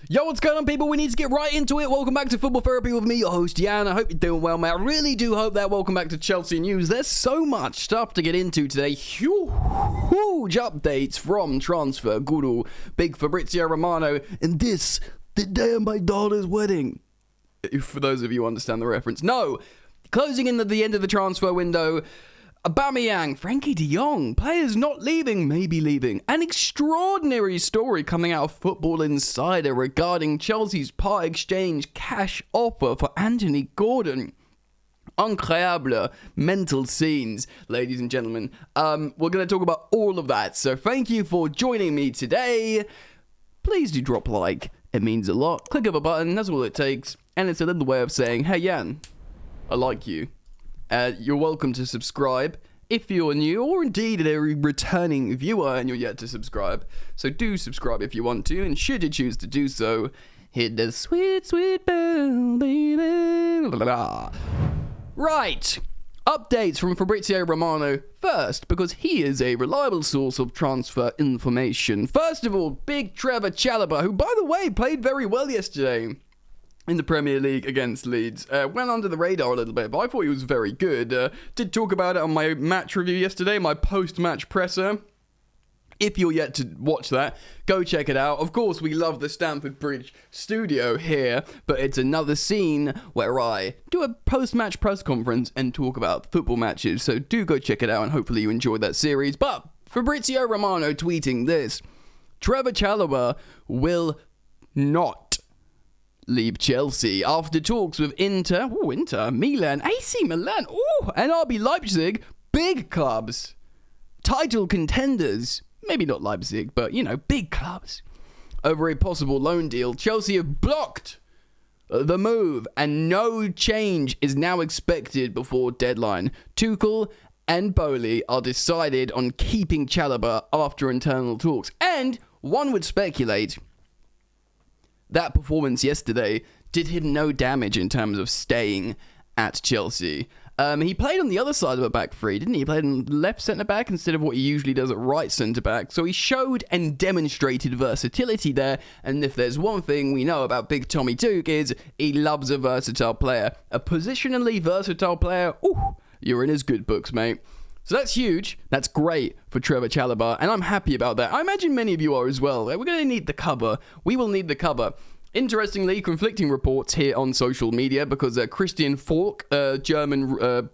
Yo, what's going on, people? We need to get right into it. Welcome back to Football Therapy with me, your host, Jan. I hope you're doing well, mate. I really do hope that. Welcome back to Chelsea News. There's so much stuff to get into today. Huge updates from transfer guru, big Fabrizio Romano, and this, the day of my daughter's wedding. For those of you who understand the reference. No, closing in at the end of the transfer window. Aubameyang, Frenkie de Jong, players not leaving, maybe leaving. An extraordinary story coming out of Football Insider regarding Chelsea's part exchange cash offer for Anthony Gordon. Incroyable mental scenes, ladies and gentlemen. We're going to talk about all of that, so thank you for joining me today. Please do drop a like, it means a lot. Click up a button, that's all it takes, and it's a little way of saying, hey Jan, I like you. You're welcome to subscribe if you're new, or indeed a returning viewer and you're yet to subscribe. So do subscribe if you want to, and should you choose to do so, hit the sweet, sweet bell, baby. Right, updates from Fabrizio Romano first, because he is a reliable source of transfer information. First of all, big Trevor Chalobah, who, by the way, played very well yesterday in the Premier League against Leeds. Went under the radar a little bit, but I thought he was very good. Did talk about it on my match review yesterday, my post-match presser. If you're yet to watch that, go check it out. Of course, we love the Stamford Bridge studio here, but it's another scene where I do a post-match press conference and talk about football matches. So do go check it out, and hopefully you enjoyed that series. But Fabrizio Romano tweeting this: Trevor Chalobah will not leave Chelsea after talks with Inter, Milan, AC Milan, and RB Leipzig, big clubs, title contenders, maybe not Leipzig, but, big clubs, over a possible loan deal. Chelsea have blocked the move, and no change is now expected before deadline. Tuchel and Boehly are decided on keeping Chalobah after internal talks, and one would speculate that performance yesterday did him no damage in terms of staying at Chelsea. He played on the other side of a back three, didn't he? He played on left centre-back instead of what he usually does at right centre-back. So he showed and demonstrated versatility there. And if there's one thing we know about Big Tommy Tuchel is he loves a versatile player. A positionally versatile player, you're in his good books, mate. So that's huge. That's great for Trevor Chalobah, and I'm happy about that. I imagine many of you are as well. We're going to need the cover. We will need the cover. Interestingly, conflicting reports here on social media, because Christian Falk, German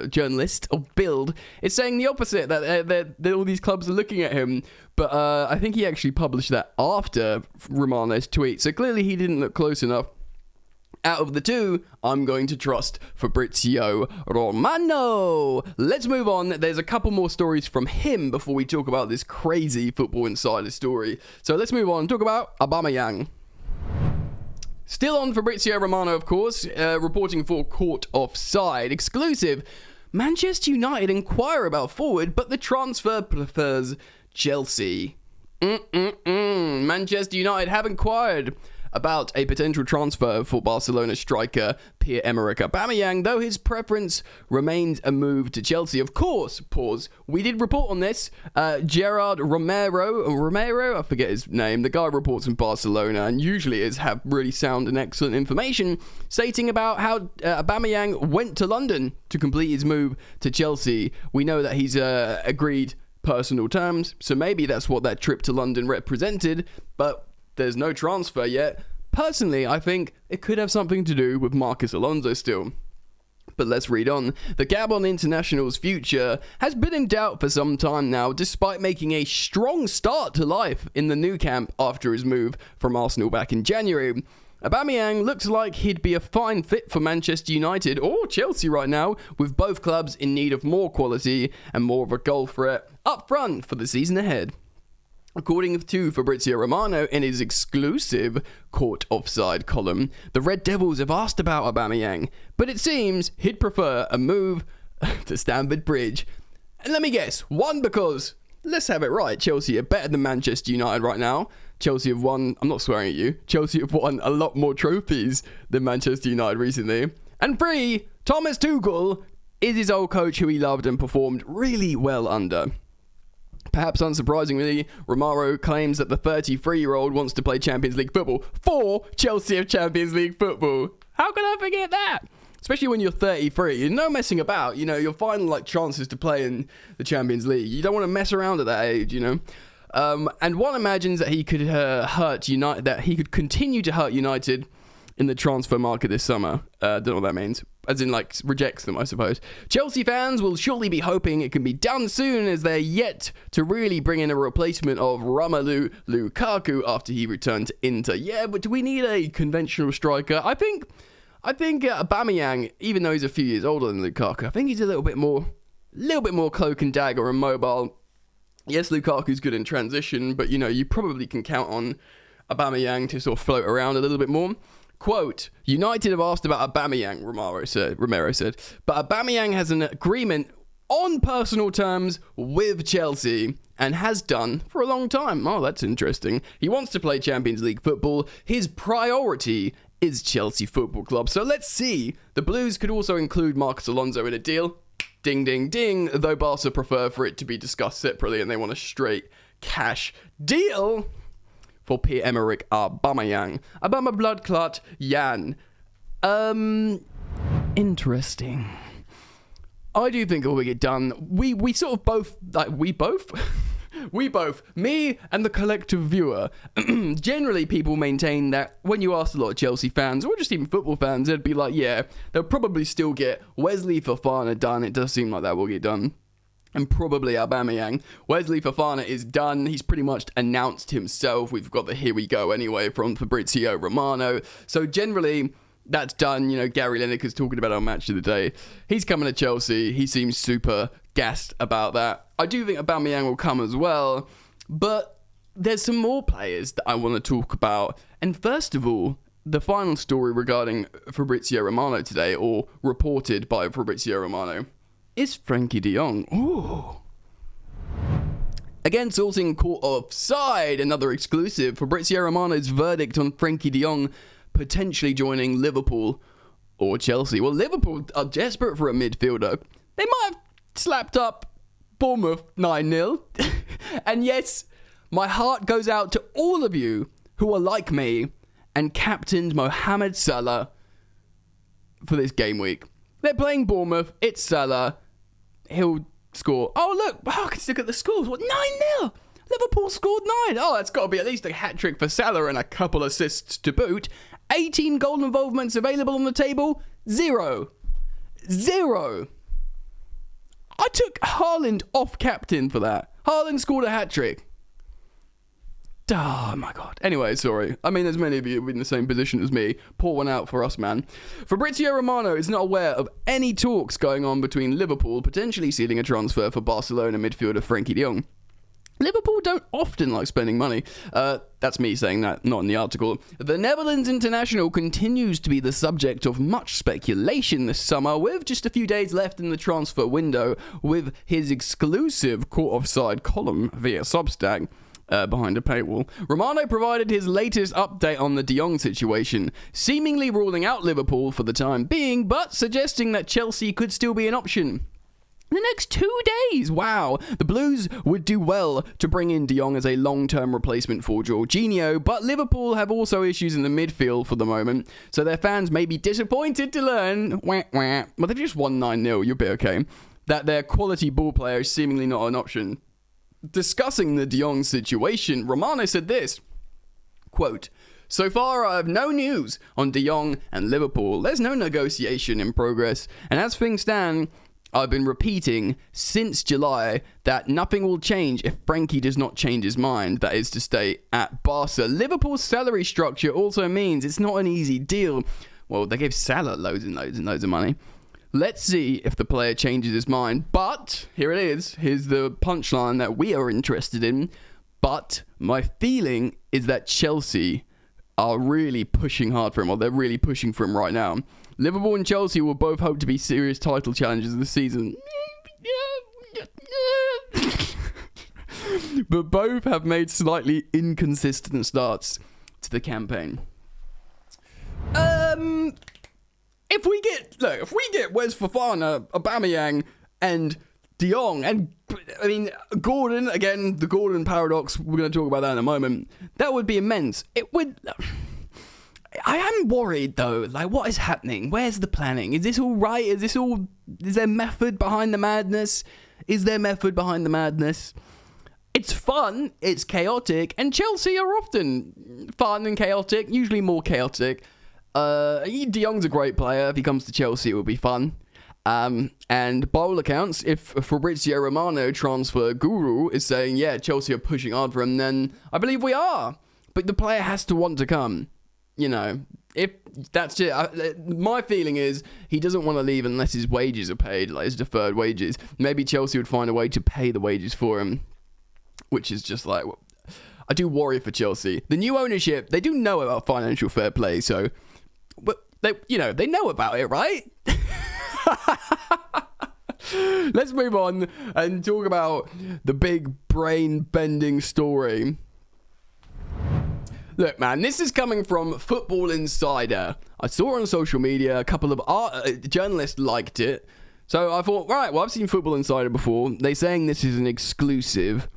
journalist of Bild, is saying the opposite, that all these clubs are looking at him. But I think he actually published that after Romano's tweet, so clearly he didn't look close enough. Out of the two, I'm going to trust Fabrizio Romano. Let's move on. There's a couple more stories from him before we talk about this crazy Football Insider story. So let's move on and talk about Aubameyang. Still on Fabrizio Romano, of course, reporting for Court Offside. Exclusive. Manchester United inquire about forward, but the transfer prefers Chelsea. Manchester United have inquired about a potential transfer for Barcelona striker Pierre-Emerick Aubameyang, though his preference remains a move to Chelsea. Of course, we did report on this. Gerard Romero, I forget his name, the guy reports in Barcelona and usually have really sound and excellent information, stating about how Aubameyang went to London to complete his move to Chelsea. We know that he's agreed personal terms, so maybe that's what that trip to London represented, but there's no transfer yet. Personally, I think it could have something to do with Marcus Alonso still. But let's read on. The Gabon international's future has been in doubt for some time now, despite making a strong start to life in the new camp after his move from Arsenal back in January. Aubameyang looks like he'd be a fine fit for Manchester United or Chelsea right now, with both clubs in need of more quality and more of a goal threat up front for the season ahead. According to Fabrizio Romano in his exclusive Court Offside column, the Red Devils have asked about Aubameyang, but it seems he'd prefer a move to Stamford Bridge. And let me guess, one, because, let's have it right, Chelsea are better than Manchester United right now. Chelsea have won, I'm not swearing at you, Chelsea have won a lot more trophies than Manchester United recently. And three, Thomas Tuchel is his old coach who he loved and performed really well under. Perhaps unsurprisingly, Romano claims that the 33-year-old wants to play Champions League football for Chelsea of Champions League football. How can I forget that? Especially when you're 33. You're no messing about. You know, your final chances to play in the Champions League. You don't want to mess around at that age, you know. And one imagines that he could hurt United, that he could continue to hurt United in the transfer market this summer. Don't know what that means. As in, rejects them, I suppose. Chelsea fans will surely be hoping it can be done soon, as they're yet to really bring in a replacement of Romelu Lukaku after he returned to Inter. Yeah, but do we need a conventional striker? I think Aubameyang, even though he's a few years older than Lukaku, I think he's a little bit more cloak and dagger and mobile. Yes, Lukaku's good in transition, but, you know, you probably can count on Aubameyang to sort of float around a little bit more. Quote, United have asked about Aubameyang, Romero said, but Aubameyang has an agreement on personal terms with Chelsea and has done for a long time. Oh, that's interesting. He wants to play Champions League football. His priority is Chelsea Football Club. So let's see. The Blues could also include Marcos Alonso in a deal. Ding, ding, ding. Though Barca prefer for it to be discussed separately and they want a straight cash deal for Pierre-Emerick Aubameyang. Abama blood clot Jan. Interesting. I do think it will get done. We sort of both, me and the collective viewer, generally people maintain that when you ask a lot of Chelsea fans, or just even football fans, they'd be like, yeah, they'll probably still get Wesley Fofana done. It does seem like that will get done. And probably Aubameyang. Wesley Fofana is done. He's pretty much announced himself. We've got the here we go anyway from Fabrizio Romano. So generally, that's done. You know, Gary Lineker's talking about our match of the day. He's coming to Chelsea. He seems super gassed about that. I do think Aubameyang will come as well. But there's some more players that I want to talk about. And first of all, the final story regarding Fabrizio Romano today, or reported by Fabrizio Romano, is Frenkie de Jong. Ooh. Again, sourcing caught offside, another exclusive. Fabrizio Romano's verdict on Frenkie de Jong potentially joining Liverpool or Chelsea. Well, Liverpool are desperate for a midfielder. They might have slapped up Bournemouth 9-0. And yes, my heart goes out to all of you who are like me and captained Mohamed Salah for this game week. They're playing Bournemouth. It's Salah. He'll score. Oh, look. Wow, I can look at the scores. What? 9-0. Liverpool scored 9. Oh, that's got to be at least a hat-trick for Salah and a couple assists to boot. 18 goal involvements available on the table. 0. I took Haaland off captain for that. Haaland scored a hat-trick. Oh my god. Anyway, sorry. I mean, there's many of you in the same position as me. Pour one out for us, man. Fabrizio Romano is not aware of any talks going on between Liverpool potentially sealing a transfer for Barcelona midfielder Frenkie de Jong. Liverpool don't often like spending money. That's me saying that, not in the article. The Netherlands international continues to be the subject of much speculation this summer, with just a few days left in the transfer window, with his exclusive caught offside column via Substack behind a paywall. Romano provided his latest update on the de Jong situation, seemingly ruling out Liverpool for the time being, but suggesting that Chelsea could still be an option. In the next 2 days, wow, the Blues would do well to bring in de Jong as a long-term replacement for Jorginho, but Liverpool have also issues in the midfield for the moment, so their fans may be disappointed to learn, well, they've just won 9-0, you'll be okay, that their quality ball player is seemingly not an option. Discussing the de Jong situation, Romano said this, quote, "So far I have no news on de Jong and Liverpool. There's no negotiation in progress, and as things stand, I've been repeating since July that nothing will change if Frenkie does not change his mind, that is to stay at Barca. Liverpool's salary structure also means it's not an easy deal." Well, they gave Salah loads and loads of money. Let's see if the player changes his mind. But, here it is. Here's the punchline that we are interested in. But my feeling is that Chelsea are really pushing hard for him, or they're really pushing for him right now. Liverpool and Chelsea will both hope to be serious title challengers this season. But both have made slightly inconsistent starts to the campaign. If we get Wes Fofana, Aubameyang, and Jong, and I mean, Gordon, again, the Gordon paradox, we're going to talk about that in a moment. That would be immense. It would... I am worried, though. Like, what is happening? Where's the planning? Is this all right? Is there method behind the madness? Is there method behind the madness? It's fun, it's chaotic, and Chelsea are often fun and chaotic, usually more chaotic. De Jong's a great player. If he comes to Chelsea, it will be fun. And by all accounts, if Fabrizio Romano, transfer guru, is saying, yeah, Chelsea are pushing hard for him, then I believe we are. But the player has to want to come. You know, if that's it. My feeling is he doesn't want to leave unless his wages are paid, like his deferred wages. Maybe Chelsea would find a way to pay the wages for him, which is just like, I do worry for Chelsea. The new ownership, they do know about financial fair play, so, but they know about it, right? Let's move on and talk about the big brain-bending story. Look, man, this is coming from Football Insider. I saw it on social media. A couple of journalists liked it. So I thought, right, well, I've seen Football Insider before. They're saying this is an exclusive.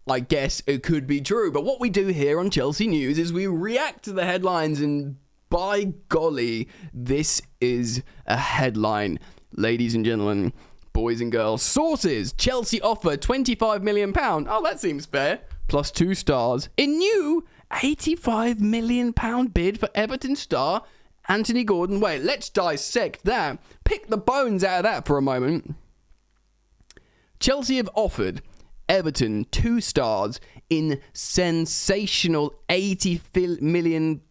I guess it could be true. But what we do here on Chelsea News is we react to the headlines, and by golly, this is a headline. Ladies and gentlemen, boys and girls, sources, Chelsea offer £25 million. Oh, that seems fair. Plus 2 stars in new £85 million bid for Everton star Anthony Gordon. Wait, let's dissect that. Pick the bones out of that for a moment. Chelsea have offered Everton 2 stars in sensational £85 million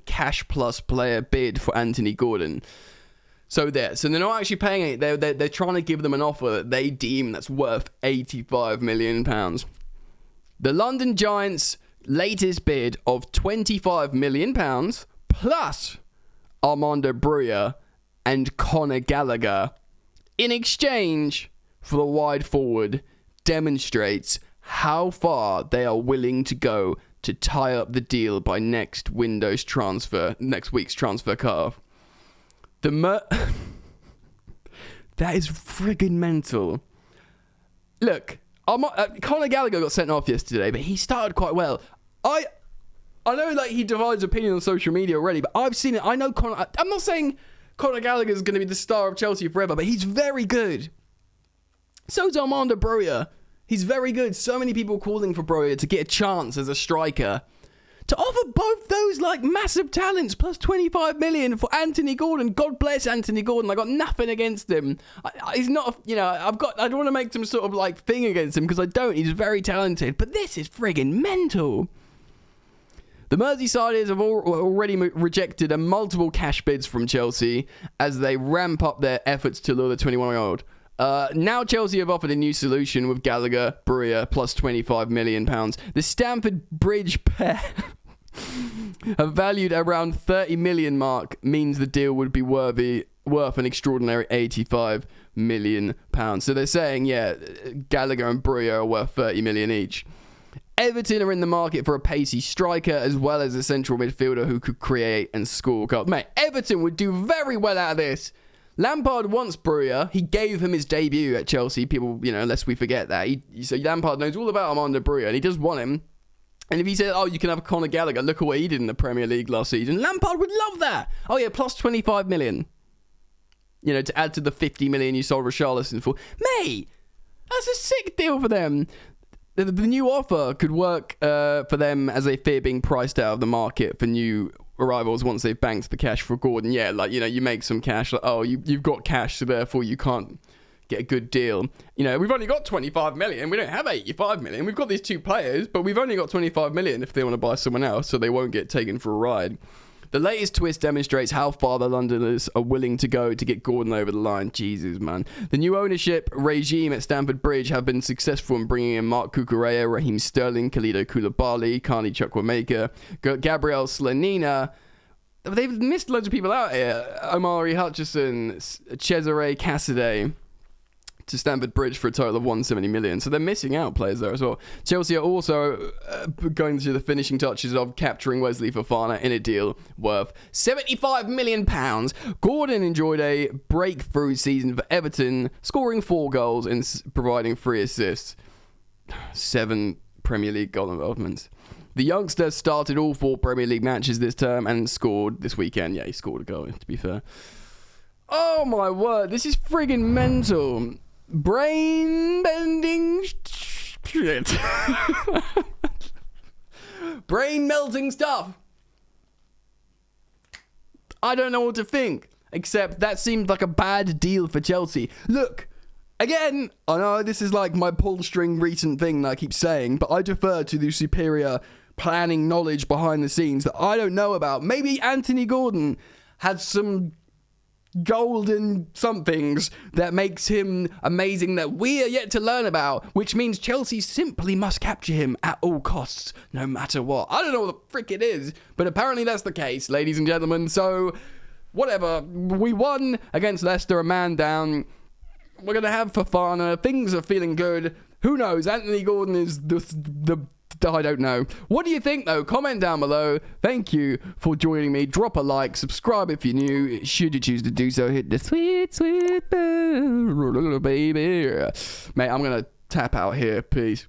cash plus player bid for Anthony Gordon. So they're not actually paying it. They're trying to give them an offer that they deem that's worth £85 million. The London Giants' latest bid of £25 million plus Armando Broja and Conor Gallagher in exchange for the wide forward demonstrates how far they are willing to go to tie up the deal by next week's transfer cutoff. That is friggin' mental. Look, Conor Gallagher got sent off yesterday, but he started quite well. I know, like, he divides opinion on social media already, but I've seen it. I know I'm not saying Conor Gallagher is going to be the star of Chelsea forever, but he's very good. So's Armando Broja. He's very good. So many people calling for Broja to get a chance as a striker. To offer both those, like, massive talents plus 25 million for Anthony Gordon. God bless Anthony Gordon. I got nothing against him. He's not, I don't want to make some sort of, like, thing against him, because I don't. He's very talented. But this is friggin' mental. The Merseysiders have already rejected multiple cash bids from Chelsea as they ramp up their efforts to lure the 21-year-old. Now Chelsea have offered a new solution with Gallagher, Broja, plus £25 million. The Stamford Bridge pair have valued around 30 million mark, means the deal would be worth an extraordinary 85 million pounds. So they're saying, yeah, Gallagher and Broja are worth 30 million each. Everton are in the market for a pacey striker as well as a central midfielder who could create and score goals. Mate, Everton would do very well out of this. Lampard wants Broja. He gave him his debut at Chelsea. People, lest we forget that. So Lampard knows all about Armando Broja, and he does want him. And if he said, oh, you can have Conor Gallagher, look at what he did in the Premier League last season. Lampard would love that. Oh, yeah, plus 25 million. To add to the 50 million you sold Richarlison for. Mate, that's a sick deal for them. The new offer could work for them as they fear being priced out of the market for new arrivals once they've banked the cash for Gordon. Yeah, like, you make some cash. Like, oh, you've got cash, so therefore you can't get a good deal. We've only got 25 million. We don't have 85 million. We've got these 2 players, but we've only got 25 million if they want to buy someone else, so they won't get taken for a ride. The latest twist demonstrates how far the Londoners are willing to go to get Gordon over the line. Jesus, man. The new ownership regime at Stamford Bridge have been successful in bringing in Mark Cucurella, Raheem Sterling, Khalid Koulibaly, Carney Chukwuemeka, Gabriel Slanina. They've missed loads of people out here. Omari Hutchison, Cesare Cassidy. to Stamford Bridge for a total of 170 million. So they're missing out players there as well. Chelsea are also going through the finishing touches of capturing Wesley Fofana in a deal worth £75 million. Gordon enjoyed a breakthrough season for Everton, scoring 4 goals and providing 3 assists. 7 Premier League goal involvements. The youngster started all 4 Premier League matches this term and scored this weekend. Yeah, he scored a goal, to be fair. Oh my word, this is friggin' mental. Brain-bending shit. Brain-melting stuff. I don't know what to think, except that seemed like a bad deal for Chelsea. Look, again, I know this is like my pull-string recent thing that I keep saying, but I defer to the superior planning knowledge behind the scenes that I don't know about. Maybe Anthony Gordon had some golden somethings that makes him amazing that we are yet to learn about, which means Chelsea simply must capture him at all costs, no matter what. I don't know what the frick it is, but apparently that's the case, ladies and gentlemen. So, whatever. We won against Leicester, a man down. We're going to have Fofana. Things are feeling good. Who knows? Anthony Gordon is the I don't know. What do you think, though? Comment down below. Thank you for joining me. Drop a like. Subscribe if you're new. Should you choose to do so, hit the sweet, sweet bell, baby. Mate, I'm going to tap out here. Peace.